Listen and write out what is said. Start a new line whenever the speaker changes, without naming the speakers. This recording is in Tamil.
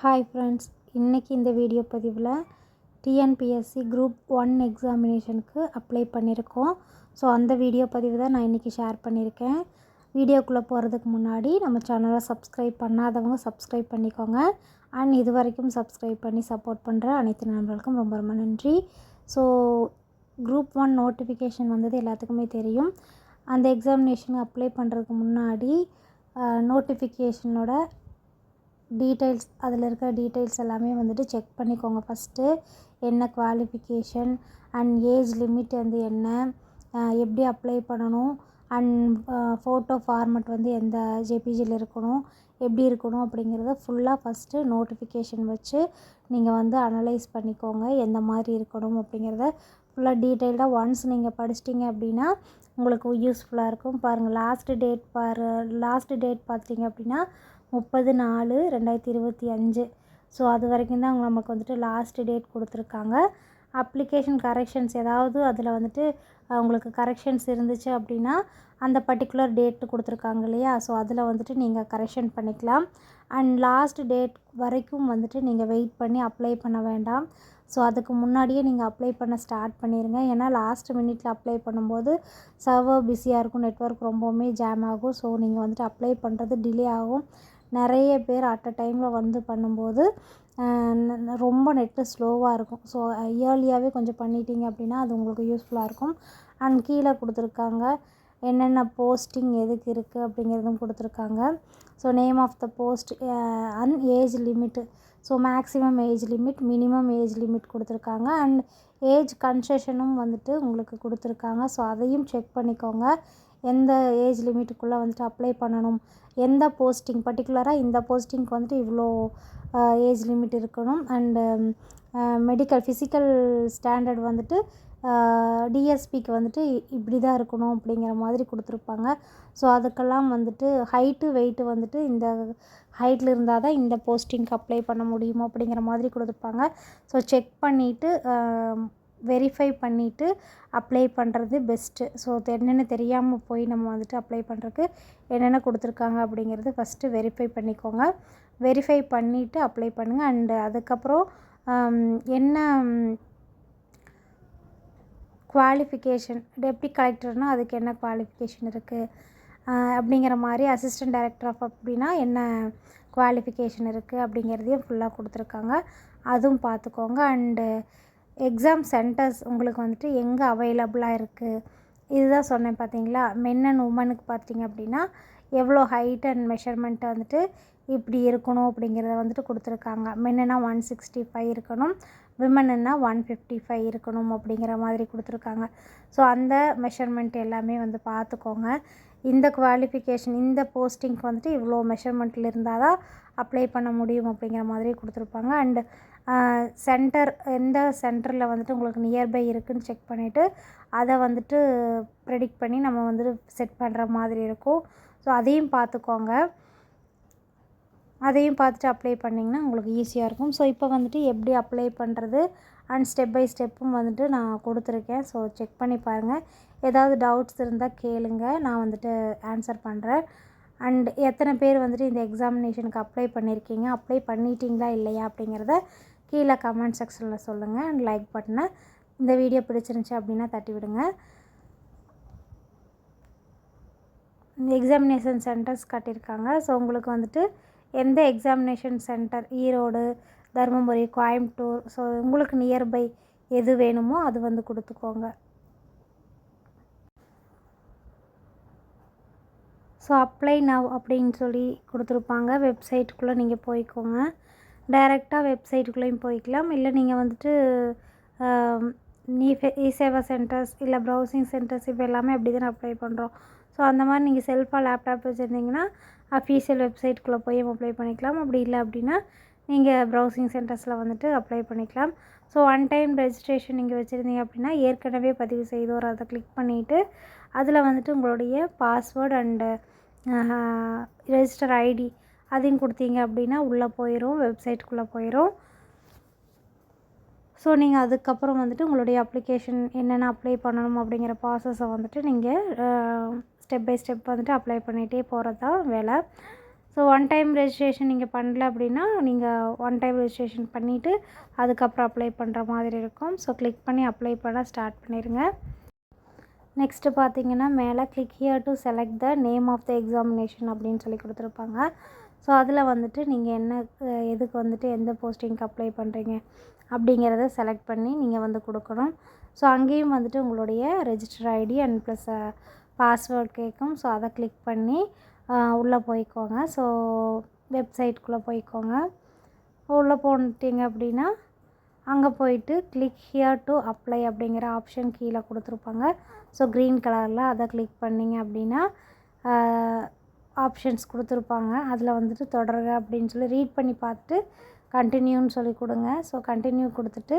ஹாய் ஃப்ரெண்ட்ஸ், இன்றைக்கி இந்த வீடியோ பதிவில் டிஎன்பிஎஸ்சி குரூப் 1 எக்ஸாமினேஷனுக்கு அப்ளை பண்ணியிருக்கோம். ஸோ அந்த வீடியோ பதிவு தான் நான் இன்றைக்கி ஷேர் பண்ணியிருக்கேன். வீடியோக்குள்ளே போகிறதுக்கு முன்னாடி நம்ம சேனலை சப்ஸ்கிரைப் பண்ணாதவங்க சப்ஸ்கிரைப் பண்ணிக்கோங்க. அண்ட் இது வரைக்கும் சப்ஸ்கிரைப் பண்ணி சப்போர்ட் பண்ணுற அனைத்து நண்பர்களுக்கும் ரொம்ப ரொம்ப நன்றி. ஸோ குரூப் 1 நோட்டிஃபிகேஷன் வந்தது எல்லாத்துக்குமே தெரியும். அந்த எக்ஸாமினேஷனுக்கு அப்ளை பண்ணுறதுக்கு முன்னாடி நோட்டிஃபிகேஷனோட டீட்டெயில்ஸ், அதில் இருக்க டீட்டெயில்ஸ் எல்லாமே வந்துட்டு செக் பண்ணிக்கோங்க. ஃபஸ்ட்டு என்ன குவாலிஃபிகேஷன் அண்ட் ஏஜ் லிமிட் வந்து என்ன, எப்படி அப்ளை பண்ணணும், அண்ட் ஃபோட்டோ ஃபார்மட் வந்து எந்த ஜேபிஜியில் இருக்கணும், எப்படி இருக்கணும் அப்படிங்கிறத ஃபுல்லாக ஃபஸ்ட்டு நோட்டிஃபிகேஷன் வச்சு நீங்கள் வந்து அனலைஸ் பண்ணிக்கோங்க. எந்த மாதிரி இருக்கணும் அப்படிங்கிறத ஃபுல்லாக டீட்டெயில்டாக ஒன்ஸ் நீங்கள் படிச்சிட்டிங்க அப்படின்னா உங்களுக்கு யூஸ்ஃபுல்லாக இருக்கும். பாருங்கள், லாஸ்ட் டேட் பார்த்தீங்க அப்படின்னா 30/4/2025. ஸோ அது வரைக்கும் தான் நமக்கு வந்துட்டு லாஸ்ட் டேட் கொடுத்துருக்காங்க. அப்ளிகேஷன் கரெக்ஷன்ஸ் ஏதாவது அதில் வந்துட்டு உங்களுக்கு கரெக்ஷன்ஸ் இருந்துச்சு அப்படின்னா அந்த பர்டிகுலர் டேட்டு கொடுத்துருக்காங்க இல்லையா, ஸோ அதில் வந்துட்டு நீங்கள் கரெக்ஷன் பண்ணிக்கலாம். அண்ட் லாஸ்ட் டேட் வரைக்கும் வந்துட்டு நீங்கள் வெயிட் பண்ணி அப்ளை பண்ண வேண்டாம். ஸோ அதுக்கு முன்னாடியே நீங்கள் அப்ளை பண்ண ஸ்டார்ட் பண்ணிடுங்க. ஏன்னா லாஸ்ட் மினிட்ல அப்ளை பண்ணும்போது சர்வர் பிஸியாக இருக்கும், நெட்வொர்க் ரொம்பவுமே ஜாம் ஆகும். ஸோ நீங்கள் வந்துட்டு அப்ளை பண்ணுறது டிலே ஆகும். நிறைய பேர் அட் அ டைமில் வந்து பண்ணும்போது ரொம்ப நெட்டு ஸ்லோவாக இருக்கும். ஸோ இயர்லியாகவே கொஞ்சம் பண்ணிட்டீங்க அப்படின்னா அது உங்களுக்கு யூஸ்ஃபுல்லாக இருக்கும். அண்ட் கீழே கொடுத்துருக்காங்க என்னென்ன போஸ்டிங் எதுக்கு இருக்குது அப்படிங்கிறதும் கொடுத்துருக்காங்க. So name of the post and age limit, so maximum age limit, minimum age limit கொடுத்துருக்காங்க. அண்ட் ஏஜ் கன்செஷனும் வந்துட்டு உங்களுக்கு கொடுத்துருக்காங்க. ஸோ அதையும் செக் பண்ணிக்கோங்க. எந்த ஏஜ் லிமிட்டுக்குள்ளே வந்துட்டு அப்ளை பண்ணணும், எந்த போஸ்டிங் பர்டிகுலராக இந்த போஸ்டிங்க்கு வந்துட்டு இவ்வளோ ஏஜ் லிமிட் இருக்கணும். அண்டு ஃபிசிக்கல் ஸ்டாண்டர்ட் வந்துட்டு டிஎஸ்பிக்கு வந்துட்டு இப்படி தான் இருக்கணும் அப்படிங்கிற மாதிரி கொடுத்துருப்பாங்க. ஸோ அதுக்கெல்லாம் வந்துட்டு ஹைட்டு வெயிட்டு வந்துட்டு இந்த ஹைட்டில் இருந்தால் தான் இந்த போஸ்டிங்க்கு அப்ளை பண்ண முடியும் அப்படிங்கிற மாதிரி கொடுத்துருப்பாங்க. ஸோ செக் பண்ணிவிட்டு வெரிஃபை பண்ணிவிட்டு அப்ளை பண்ணுறது பெஸ்ட்டு. ஸோ என்னென்ன தெரியாமல் போய் நம்ம வந்துட்டு அப்ளை பண்ணுறதுக்கு என்னென்ன கொடுத்துருக்காங்க அப்படிங்கிறது ஃபஸ்ட்டு வெரிஃபை பண்ணிக்கோங்க. வெரிஃபை பண்ணிவிட்டு அப்ளை பண்ணுங்கள். அண்டு அதுக்கப்புறம் என்ன குவாலிஃபிகேஷன், டெப்டி கலெக்டர்னால் அதுக்கு என்ன குவாலிஃபிகேஷன் இருக்குது அப்படிங்கிற மாதிரி, அசிஸ்டன்ட் டைரக்டர் ஆஃப் அப்படின்னா என்ன குவாலிஃபிகேஷன் இருக்குது அப்படிங்கிறதையும் ஃபுல்லாக கொடுத்துருக்காங்க. அதுவும் பார்த்துக்கோங்க. அண்டு எக்ஸாம் சென்டர்ஸ் உங்களுக்கு வந்துட்டு எங்கே அவைலபிளாக இருக்குது, இதுதான் சொன்னேன் பார்த்தீங்களா. மென் அண்ட் உமனுக்கு பார்த்தீங்க அப்படின்னா எவ்வளோ ஹைட் அண்ட் மெஷர்மெண்ட்டை வந்துட்டு இப்படி இருக்கணும் அப்படிங்கிறத வந்துட்டு கொடுத்துருக்காங்க. மென்னுனா 165 இருக்கணும், விமனுன்னா 155 இருக்கணும் அப்படிங்கிற மாதிரி கொடுத்துருக்காங்க. ஸோ அந்த மெஷர்மெண்ட் எல்லாமே வந்து பார்த்துக்கோங்க. இந்த குவாலிஃபிகேஷன், இந்த போஸ்டிங்க்கு வந்துட்டு இவ்வளோ மெஷர்மெண்ட்டில் இருந்தால் தான் அப்ளை பண்ண முடியும் அப்படிங்கிற மாதிரி கொடுத்துருப்பாங்க. அண்டு சென்டர், எந்த சென்டரில் வந்துட்டு உங்களுக்கு நியர்பை இருக்குதுன்னு செக் பண்ணிவிட்டு அதை வந்துட்டு ப்ரெடிக்ட் பண்ணி நம்ம வந்துட்டு செட் பண்ணுற மாதிரி இருக்கும். ஸோ அதையும் பார்த்துக்கோங்க. அதையும் பார்த்துட்டு அப்ளை பண்ணிங்கன்னா உங்களுக்கு ஈஸியாக இருக்கும். ஸோ இப்போ வந்துட்டு எப்படி அப்ளை பண்ணுறது அண்ட் ஸ்டெப் பை ஸ்டெப்பும் வந்துட்டு நான் கொடுத்துருக்கேன். ஸோ செக் பண்ணி பாருங்கள். ஏதாவது டவுட்ஸ் இருந்தால் கேளுங்க, நான் வந்துட்டு ஆன்சர் பண்ணுறேன். அண்ட் எத்தனை பேர் வந்துட்டு இந்த எக்ஸாமினேஷனுக்கு அப்ளை பண்ணியிருக்கீங்க, அப்ளை பண்ணிட்டீங்களா இல்லையா அப்படிங்கிறத கீழே கமெண்ட் செக்ஷனில் சொல்லுங்கள். அண்ட் லைக் பட்டனை, இந்த வீடியோ பிடிச்சிருந்துச்சி அப்படின்னா தட்டி விடுங்க. இந்த எக்ஸாமினேஷன் சென்டர்ஸ் காட்டியிருக்காங்க. ஸோ உங்களுக்கு வந்துட்டு எந்த examination centre, Erode, Dharmapuri, Coimbatore, so உங்களுக்கு நியர்பை எது வேணுமோ அது வந்து கொடுத்துக்கோங்க. ஸோ அப்ளை நவ் அப்படின்னு சொல்லி கொடுத்துருப்பாங்க. வெப்சைட்டுக்குள்ளே நீங்கள் போய்க்கோங்க. டைரெக்டாக வெப்சைட்டுக்குள்ளேயும் போய்க்கலாம். இல்லை நீங்கள் வந்துட்டு இ-சேவா சென்டர்ஸ் இல்லை ப்ரௌசிங் சென்டர்ஸ் இப்போ எல்லாமே அப்படி தான் அப்ளை பண்ணுறோம். ஸோ அந்த மாதிரி நீங்கள் செல்ஃபாக லேப்டாப் வச்சுருந்தீங்கன்னா அஃபீஷியல் வெப்சைட்டுக்குள்ளே போய் அப்ளை பண்ணிக்கலாம். அப்படி இல்லை அப்படின்னா நீங்கள் ப்ரௌசிங் சென்டர்ஸில் வந்துட்டு அப்ளை பண்ணிக்கலாம். ஸோ ஒன் டைம் ரெஜிஸ்ட்ரேஷன் நீங்கள் வச்சுருந்தீங்க அப்படின்னா ஏற்கனவே பதிவு செய்தோர் அதை கிளிக் பண்ணிவிட்டு அதில் வந்துட்டு உங்களுடைய பாஸ்வேர்டு அண்டு ரெஜிஸ்டர் ஐடி அதையும் கொடுத்தீங்க அப்படின்னா உள்ளே போயிடும், வெப்சைட்டுக்குள்ளே போயிடும். ஸோ நீங்கள் அதுக்கப்புறம் வந்துட்டு உங்களுடைய அப்ளிகேஷன் என்னென்ன அப்ளை பண்ணணும் அப்படிங்கிற ப்ராசஸை வந்துட்டு நீங்கள் ஸ்டெப் பை ஸ்டெப் வந்துட்டு அப்ளை பண்ணிகிட்டே போகிறது தான் வேலை. ஸோ ஒன் டைம் ரெஜிஸ்ட்ரேஷன் நீங்கள் பண்ணல அப்படின்னா நீங்கள் ஒன் டைம் ரெஜிஸ்ட்ரேஷன் பண்ணிவிட்டு அதுக்கப்புறம் அப்ளை பண்ணுற மாதிரி இருக்கும். ஸோ கிளிக் பண்ணி அப்ளை பண்ண ஸ்டார்ட் பண்ணிடுங்க. நெக்ஸ்ட்டு பார்த்தீங்கன்னா மேலே click here to select the name of the examination அப்படின்னு சொல்லி கொடுத்துருப்பாங்க. ஸோ அதில் வந்துட்டு நீங்கள் என்ன எதுக்கு வந்துட்டு எந்த போஸ்டிங்க்கு அப்ளை பண்ணுறீங்க அப்படிங்கிறத செலக்ட் பண்ணி நீங்கள் வந்து கொடுக்கணும். ஸோ அங்கேயும் வந்துட்டு உங்களுடைய register ID and plus password கேட்கும். ஸோ அதை கிளிக் பண்ணி உள்ளே போய்க்கோங்க. ஸோ வெப்சைட்குள்ளே போய்க்கோங்க. உள்ளே போன்ட்டிங்க அப்படின்னா அங்கே போயிட்டு கிளிக் ஹியர் டு அப்ளை அப்படிங்கிற ஆப்ஷன் கீழே கொடுத்துருப்பாங்க. ஸோ க்ரீன் கலரில் அதை கிளிக் பண்ணிங்க அப்படின்னா ஆப்ஷன்ஸ் கொடுத்துருப்பாங்க. அதில் வந்துட்டு தொடருக அப்படின்னு சொல்லி ரீட் பண்ணி பார்த்துட்டு கண்டினியூன்னு சொல்லி கொடுங்க. ஸோ கண்டினியூ கொடுத்துட்டு